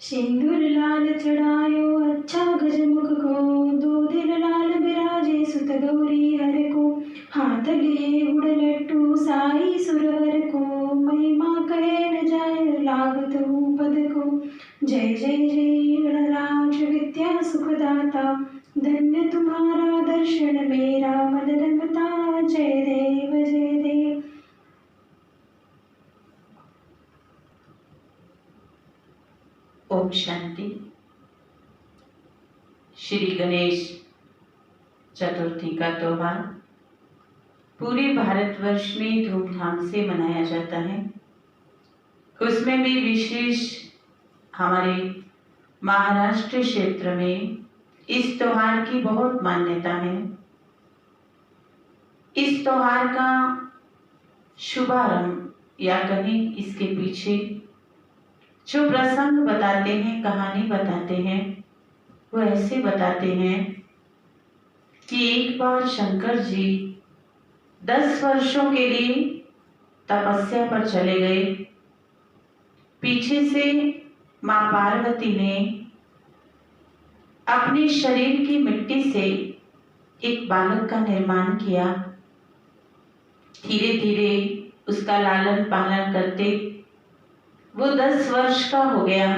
सिंदूर लाल चढ़ायो अच्छा गजमुख को, दो दिल लाल बिराजे सुत गौरी हर को, हाथ लिए गुड़ लट्टू साई सुरवर को, महिमा कहे न जाय लागत पद को। जय जय जय गणराज विद्या सुखदाता, धन्य तुम्हारा दर्शन मेरा मन रमता। जय देव जय देव। ओम शांति। श्री गणेश चतुर्थी का त्योहार पूरे भारतवर्ष में धूमधाम से मनाया जाता है। उसमें भी विशेष हमारे महाराष्ट्र क्षेत्र में इस त्योहार की बहुत मान्यता है। इस त्योहार का शुभारंभ या कहें इसके पीछे जो प्रसंग बताते हैं, कहानी बताते हैं, वो ऐसे बताते हैं कि एक बार शंकर जी 10 वर्षों के लिए तपस्या पर चले गए। पीछे से माँ पार्वती ने अपने शरीर की मिट्टी से एक बालक का निर्माण किया। धीरे धीरे उसका लालन पालन करते वो 10 वर्ष का हो गया।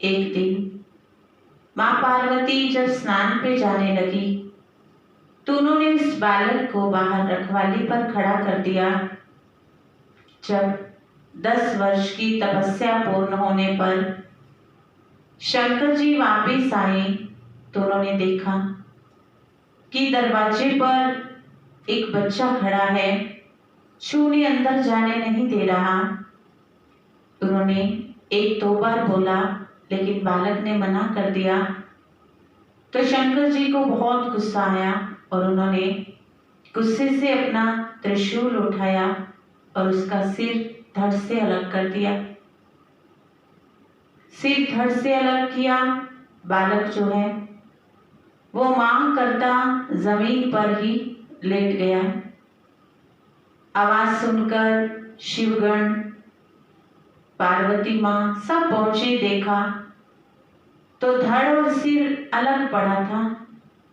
एक दिन माँ पार्वती जब स्नान पे जाने लगी तो उन्होंने उस बालक को बाहर रखवाली पर खड़ा कर दिया। जब 10 वर्ष की तपस्या पूर्ण होने पर शंकर जी वापिस आए तो उन्होंने देखा कि दरवाजे पर एक बच्चा खड़ा है जो उन्हें अंदर जाने नहीं दे रहा। उन्होंने 1-2 बार बोला लेकिन बालक ने मना कर दिया। तो शंकर जी को बहुत गुस्सा आया और उन्होंने गुस्से से अपना त्रिशूल उठाया और उसका सिर धड़ से अलग कर दिया। सिर धड़ से अलग किया। बालक जो है वो मांग करता जमीन पर ही लेट गया। आवाज सुनकर शिवगण, पार्वती माँ सब पहुंचे। देखा तो धड़ और सिर अलग पड़ा था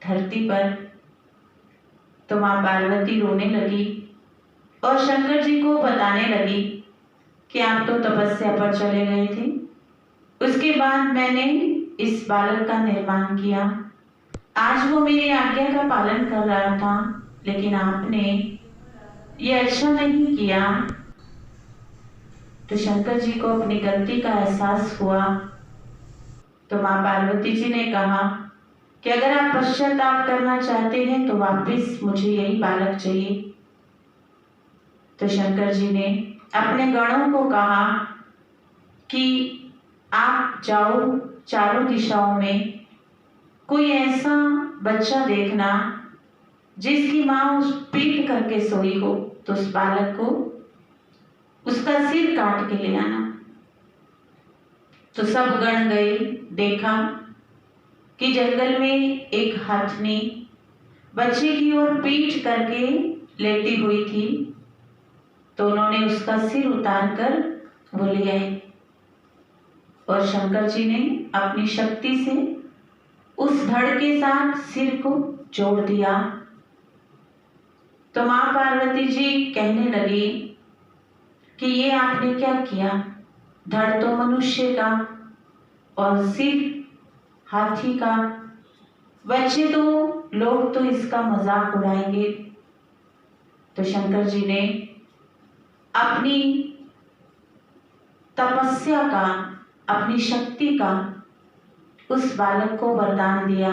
धरती पर। तो माँ पार्वती रोने लगी और शंकर जी को बताने लगी कि आप तो तपस्या पर चले गए थे, उसके बाद मैंने इस बालक का निर्माण किया। आज वो मेरी आज्ञा का पालन कर रहा था लेकिन आपने ये अच्छा नहीं किया। तो शंकर जी को अपनी गलती का एहसास हुआ। तो माँ पार्वती जी ने कहा कि अगर आप पश्चाताप करना चाहते हैं तो वापस मुझे यही बालक चाहिए। तो शंकर जी ने अपने गणों को कहा कि आप जाओ चारों दिशाओं में, कोई ऐसा बच्चा देखना जिसकी माँ उस पीट करके सोई हो, तो उस बालक को उसका सिर काट के ले आना। तो सब गण गए। देखा कि जंगल में एक हथनी बच्चे की ओर पीठ करके लेटी हुई थी। तो उन्होंने उसका सिर उतार कर वो ले आए और शंकर जी ने अपनी शक्ति से उस धड़ के साथ सिर को जोड़ दिया। तो माँ पार्वती जी कहने लगी कि ये आपने क्या किया? धड़ तो मनुष्य का और सिर हाथी का। बच्चे तो लोग तो इसका मजाक उड़ाएंगे। तो शंकर जी ने अपनी तपस्या का, अपनी शक्ति का उस बालक को वरदान दिया।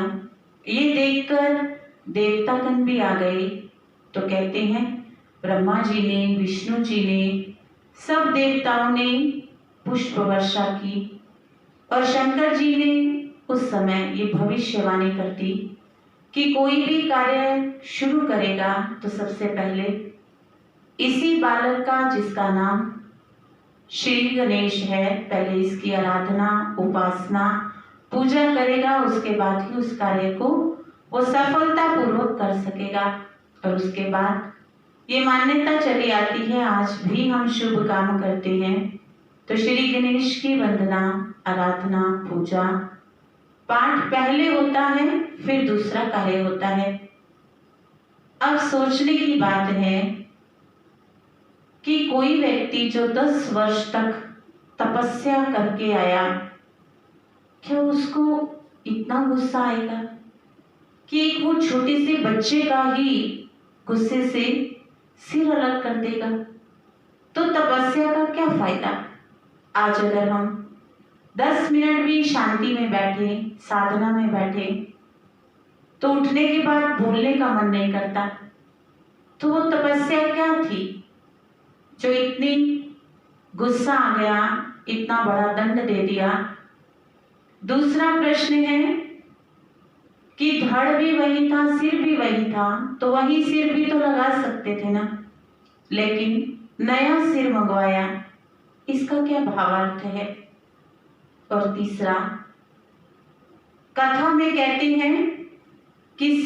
ये देखकर देवतागण भी आ गए। तो कहते हैं ब्रह्मा जी ने, विष्णु जी ने, सब देवताओं ने पुष्प वर्षा की और शंकर जी ने उस समय ये भविष्यवाणी कर दी कि कोई भी कार्य शुरू करेगा तो सबसे पहले इसी बालक का, जिसका नाम श्री गणेश है, पहले इसकी आराधना, उपासना, पूजा करेगा। उसके बाद ही उस कार्य को वो सफलता पूर्वक कर सकेगा। और उसके बाद ये मान्यता चली आती है, आज भी हम शुभ काम करते हैं तो श्री गणेश की वंदना, आराधना, पूजा पाठ पहले होता है, फिर दूसरा कार्य होता है। अब सोचने की बात है कि कोई व्यक्ति जो 10 वर्ष तक तपस्या करके आया, क्या उसको इतना गुस्सा आएगा कि एक वो छोटे से बच्चे का ही गुस्से से सिर अलग कर देगा? तो तपस्या का क्या फायदा? आज अगर हम 10 मिनट भी शांति में बैठे, साधना में बैठे, तो उठने के बाद बोलने का मन नहीं करता, तो वो तपस्या क्या थी जो इतनी गुस्सा आ गया, इतना बड़ा दंड दे दिया? दूसरा प्रश्न है कि धड़ भी वही था, सिर भी वही था, तो वही सिर भी तो लगा सकते थे ना, लेकिन नया सिर मंगवाया, इसका क्या भावार्थ है? और तीसरा, कथा में कहते हैं कि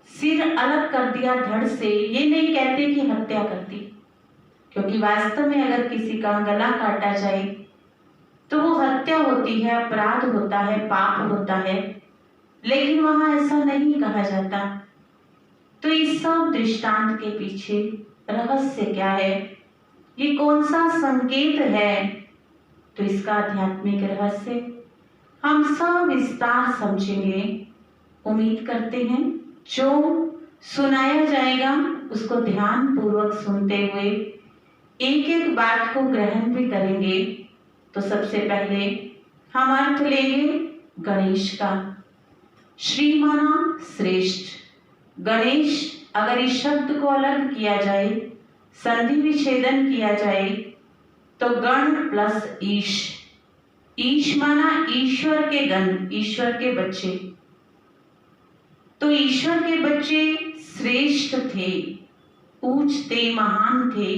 सिर अलग कर दिया धड़ से, ये नहीं कहते कि हत्या कर दी, क्योंकि वास्तव में अगर किसी का गला काटा जाए तो वो हत्या होती है, अपराध होता है, पाप होता है, लेकिन वहां ऐसा नहीं कहा जाता। तो इस सब दृष्टांत के पीछे रहस्य क्या है? ये कौन सा संकेत है? तो इसका आध्यात्मिक रहस्य हम सब विस्तार समझेंगे। उम्मीद करते हैं जो सुनाया जाएगा उसको ध्यान पूर्वक सुनते हुए एक एक बात को ग्रहण भी करेंगे। तो सबसे पहले हम अर्थ लेंगे गणेश का। श्री माना श्रेष्ठ। गणेश अगर इस शब्द को अलग किया जाए, संधि विच्छेदन किया जाए, तो गण प्लस ईश। ईश माना ईश्वर के गण, ईश्वर के बच्चे। तो ईश्वर के बच्चे श्रेष्ठ थे, ऊंचते, महान थे,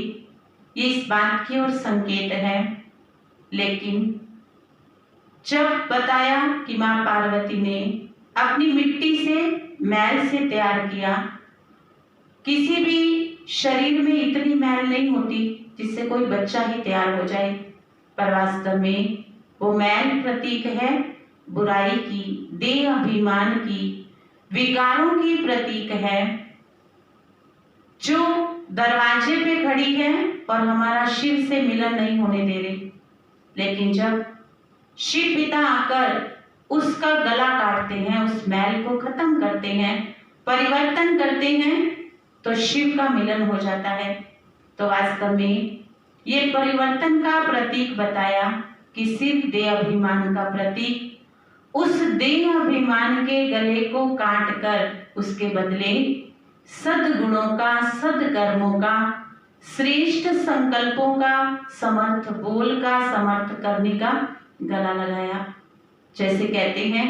ये इस बात की ओर संकेत है। लेकिन जब बताया कि मां पार्वती ने अपनी मिट्टी से, मैल से तैयार किया, किसी भी शरीर में इतनी मैल नहीं होती जिससे कोई बच्चा ही तैयार हो जाए, पर वास्तव में वो मैल प्रतीक है बुराई की, देह अभिमान की, विकारों की प्रतीक है, जो दरवाजे पे खड़ी है और हमारा शिव से मिलन नहीं होने दे रही। लेकिन जब शिव पिता आकर उसका गला काटते हैं, उस मैल को खत्म करते हैं, परिवर्तन करते हैं, तो शिव का मिलन हो जाता है। तो वास्तव में ये परिवर्तन का प्रतीक बताया कि शिव देह अभिमान का प्रतीक, उस देह अभिमान के गले को काट कर उसके बदले सद्गुणों का, सद्कर्मों का, श्रेष्ठ संकल्पों का, समर्थ बोल का, समर्थ करने का गला लगाया। जैसे कहते हैं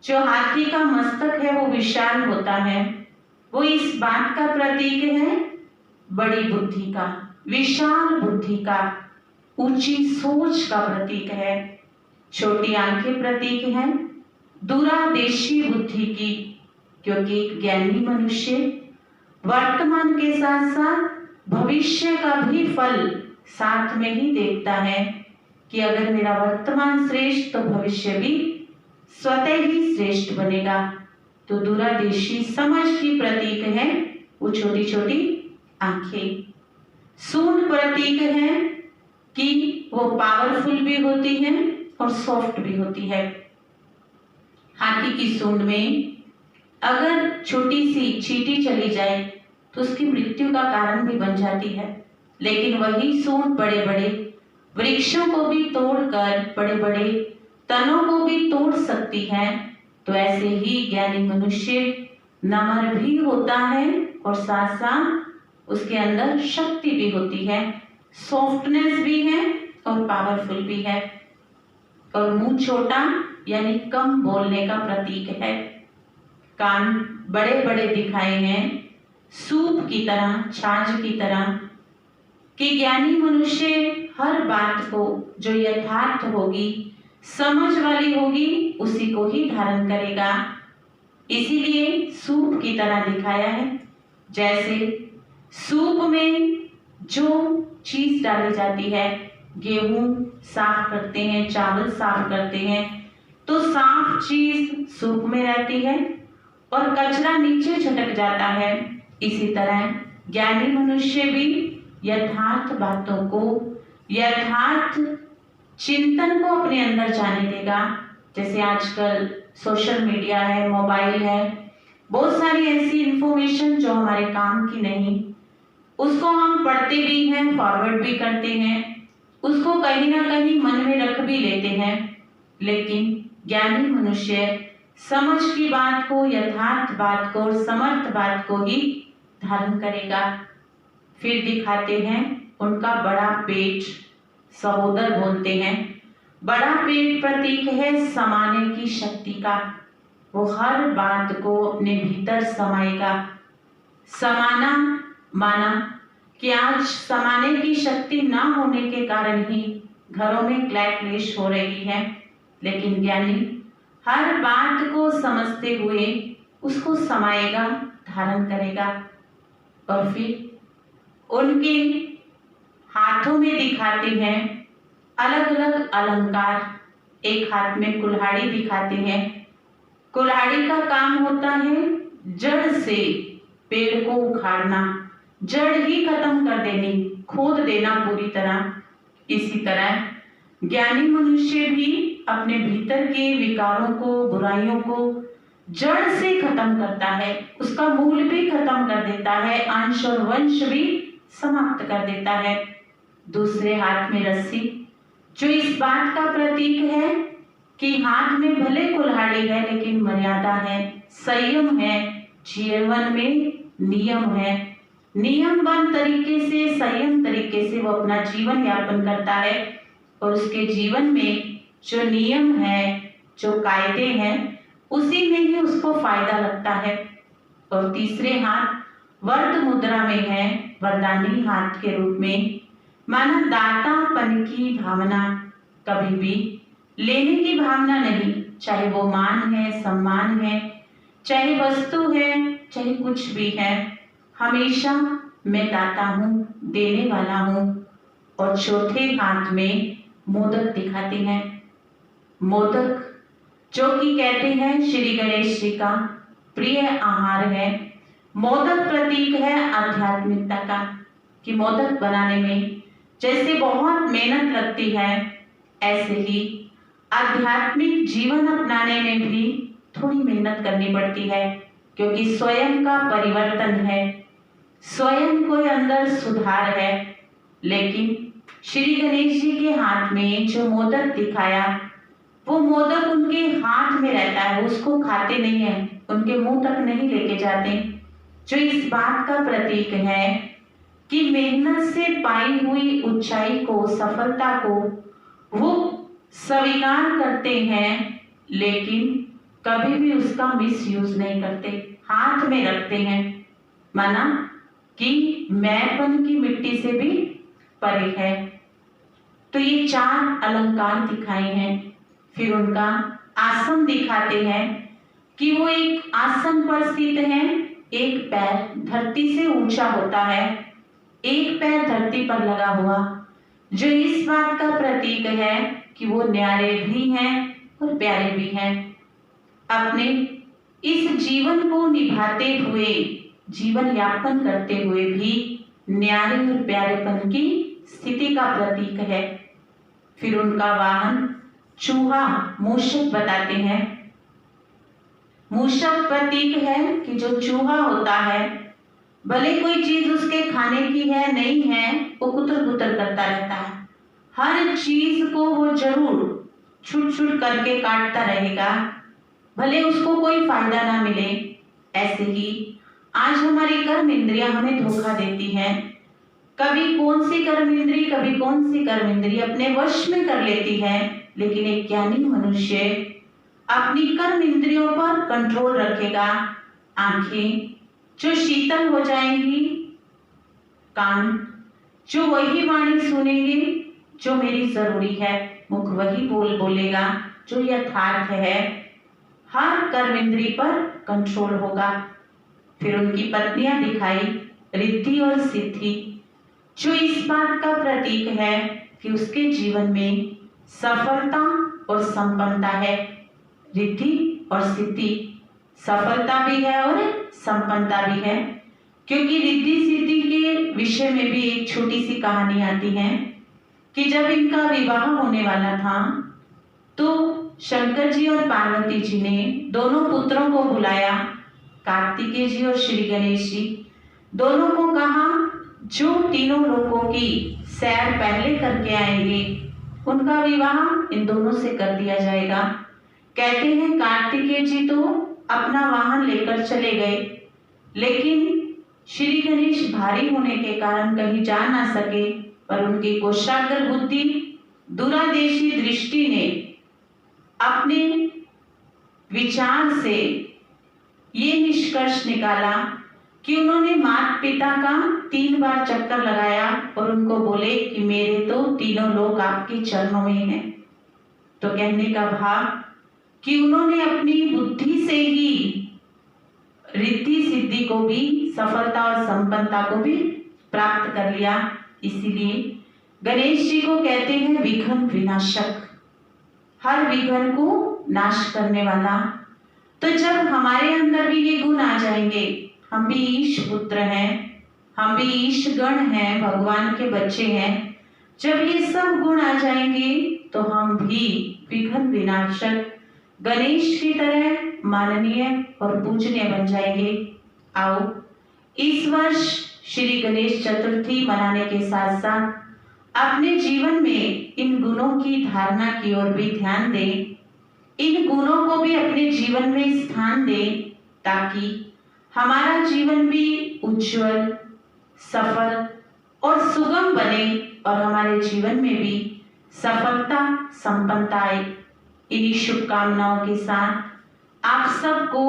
जो हाथी का मस्तक है वो विशाल होता है, वो इस बात का प्रतीक है बड़ी बुद्धि का, विशाल बुद्धि का, ऊंची सोच का प्रतीक है। छोटी आंखें प्रतीक हैं दूरादेशी बुद्धि की, क्योंकि एक ज्ञानी मनुष्य वर्तमान के साथ साथ भविष्य का भी फल साथ में ही देखता है कि अगर मेरा वर्तमान श्रेष्ठ तो भविष्य भी स्वतः ही श्रेष्ठ बनेगा। तो दूरादेशी समझ की प्रतीक है वो छोटी छोटी आंखें। सूंड प्रतीक है कि वो पावरफुल भी होती है और सॉफ्ट भी होती है। हाथी की सूंड में अगर छोटी सी चींटी चली जाए तो उसकी मृत्यु का कारण भी बन जाती है, लेकिन वही सूंड बड़े बड़े वृक्षों को भी तोड़कर, बड़े बड़े तनों को भी तोड़ सकती है। तो ऐसे ही ज्ञानी मनुष्य नम्र भी होता है और साथ साथ उसके अंदर शक्ति भी होती है, सॉफ्टनेस भी है और पावरफुल भी है। और मुंह छोटा यानी कम बोलने का प्रतीक है। कान बड़े बड़े दिखाए हैं सूप की तरह, छाछ की तरह, कि ज्ञानी मनुष्य हर बात को जो यथार्थ होगी, समझ वाली होगी, उसी को ही धारण करेगा। इसीलिए सूप की तरह दिखाया है। जैसे सूप में जो चीज डाली जाती है, गेहूं साफ करते हैं, चावल साफ करते हैं, तो साफ चीज सूप में रहती है और कचरा नीचे झटक जाता है। इसी तरह ज्ञानी मनुष्य भी यथार्थ बातों को, यथार्थ चिंतन को अपने अंदर जाने देगा। जैसे आजकल सोशल मीडिया है, मोबाइल है, बहुत सारी ऐसी इंफॉर्मेशन जो हमारे काम की नहीं, उसको हम पढ़ते भी हैं, फॉरवर्ड भी करते हैं, उसको कहीं ना कहीं मन में रख भी लेते हैं। लेकिन ज्ञानी मनुष्य समझ की बात को, यथार्थ बात को और समर्थ बात को ही धारण करेगा। फिर दिखाते हैं उनका बड़ा पेट, सहोदर बोलते हैं। बड़ा पेट प्रतीक है समाने की शक्ति का। वो हर बात को अपने भीतर समाएगा। समाना माना कि आज समाने की शक्ति ना होने के कारण ही घरों में क्लैश हो रही है, लेकिन ज्ञानी हर बात को समझते हुए उसको समाएगा, धारण करेगा। और फिर उनके हाथों में दिखाते हैं अलग अलग अलंकार। एक हाथ में कुल्हाड़ी दिखाते हैं। कुल्हाड़ी का काम होता है जड़ से पेड़ को उखाड़ना, जड़ ही खत्म कर देनी, खोद देना पूरी तरह। इसी तरह ज्ञानी मनुष्य भी अपने भीतर के विकारों को, बुराइयों को जड़ से खत्म करता है, उसका मूल भी खत्म कर देता है, अंश और वंश भी समाप्त कर देता है। दूसरे हाथ में रस्सी, जो इस बात का प्रतीक है कि हाथ में भले कुल्हाड़ी है लेकिन मर्यादा है, संयम है, जीवन में नियम है। नियमबद्ध तरीके से, संयम तरीके से वो अपना जीवन यापन करता है और उसके जीवन में जो नियम है, जो कायदे हैं, उसी में ही उसको फायदा लगता है। और तीसरे हाथ वर्त मुद्रा में है, वरदानी हाथ के रूप में, माना दातापन की भावना, कभी भी लेने की भावना नहीं, चाहे वो मान है, सम्मान है, चाहे वस्तु है, चाहे कुछ भी है, हमेशा मैं दाता हूँ, देने वाला हूँ। और चौथे हाथ में मोदक दिखाते हैं। मोदक जो कि कहते हैं श्री गणेश जी का प्रिय आहार है। मोदक प्रतीक है आध्यात्मिकता का, कि मोदक बनाने में जैसे बहुत मेहनत लगती है, ऐसे ही आध्यात्मिक जीवन अपनाने में भी थोड़ी मेहनत करनी पड़ती है, क्योंकि स्वयं का परिवर्तन है, स्वयं कोई अंदर सुधार है। लेकिन श्री गणेश जी के हाथ में जो मोदक दिखाया, वो मोदक उनके हाथ में रहता है, उसको खाते नहीं है, उनके मुंह तक नहीं लेके जाते, जो इस बात का प्रतीक है कि मेहनत से पाई हुई ऊंचाई को, सफलता को वो स्वीकार करते हैं, लेकिन कभी भी उसका मिसयूज नहीं करते, हाथ में रखते हैं, माना कि मैंपन की मिट्टी से भी परे है। तो ये चार अलंकार दिखाए हैं। फिर उनका आसन दिखाते हैं कि वो एक आसन पर स्थित है, एक पैर धरती से ऊंचा होता है, एक पैर धरती पर लगा हुआ, जो इस बात का प्रतीक है कि वो न्यारे भी हैं और प्यारे भी हैं। अपने इस जीवन को निभाते हुए, जीवन यापन करते हुए भी न्यारे और प्यारेपन की स्थिति का प्रतीक है। फिर उनका वाहन चूहा, मूषक बताते हैं। मूषक प्रतीक है कि जो चूहा होता है, भले कोई चीज उसके खाने की है नहीं है, वो कुतर कुतर करता रहता है, हर चीज को वो जरूर छुट छुट करके काटता रहेगा, भले उसको कोई फायदा ना मिले। ऐसे ही आज हमारी कर्म इंद्रियां हमें धोखा देती हैं, कभी कौन सी कर्म इंद्री, कभी कौन सी कर्म इंद्री अपने वश में कर लेती है। लेकिन एक ज्ञानी मनुष्य अपनी कर्म इंद्रियों पर कंट्रोल रखेगा। आंखें जो शीतल हो जाएंगी, कान जो वही वाणी सुनेंगे जो मेरी जरूरी है, मुख वही बोलेगा जो यथार्थ है, हर कर्म इंद्री पर कंट्रोल होगा। फिर उनकी पत्नियां दिखाई, रिद्धि और सिद्धि। जो इस बात का प्रतीक है कि उसके जीवन में सफलता और संपन्नता है, रिद्धि और सिद्धि, सफलता भी है और संपन्नता भी है। क्योंकि रिद्धि सिद्धि के विषय में भी एक छोटी सी कहानी आती है कि जब इनका विवाह होने वाला था तो शंकर जी और पार्वती जी ने दोनों पुत्रों को बुलाया, कार्तिकेय जी और श्री गणेश जी दोनों को कहा, जो तीनों लोगों की सैर पहले करके आएंगे उनका विवाह इन दोनों से कर दिया जाएगा। कहते हैं कार्तिकेय जी तो अपना वाहन लेकर चले गए, लेकिन श्री गणेश भारी होने के कारण कहीं जा ना सके, पर उनकी कोशाग्र बुद्धि, दूरदेशी दृष्टि ने अपने विचार से ये निष्कर्ष निकाला कि उन्होंने माता पिता का 3 बार चक्कर लगाया और उनको बोले कि मेरे तो तीनों लोग आपके चरणों में हैं। तो कहने का भाव कि उन्होंने अपनी बुद्धि से ही रिद्धि सिद्धि को भी, सफलता और संपन्नता को भी प्राप्त कर लिया। इसीलिए गणेश जी को कहते हैं विघ्न विनाशक, हर विघ्न को नाश करने वाला। तो जब हमारे अंदर भी ये गुण आ जाएंगे, हम भी ईश पुत्र हैं, हम भी ईश गण हैं, भगवान के बच्चे हैं, जब ये सब गुण आ जाएंगे तो हम भी विघ्न विनाशक गणेश की तरह माननीय और पूजनीय बन जाएंगे। आओ इस वर्ष श्री गणेश चतुर्थी मनाने के साथ साथ अपने जीवन में इन गुणों की धारणा की ओर भी ध्यान दें, इन गुणों को भी अपने जीवन में स्थान दें, ताकि हमारा जीवन भी उज्जवल, सफल और सुगम बने और हमारे जीवन में भी सफलता संपन्नता आए। इन्हीं शुभकामनाओं के साथ आप सबको,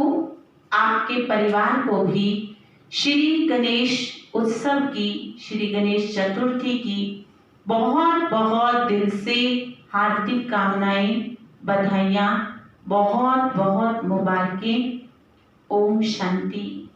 आपके परिवार को भी श्री गणेश उत्सव की, श्री गणेश चतुर्थी की बहुत बहुत दिल से हार्दिक कामनाएं, बधाइयाँ, बहुत बहुत मुबारकें। ओम शांति।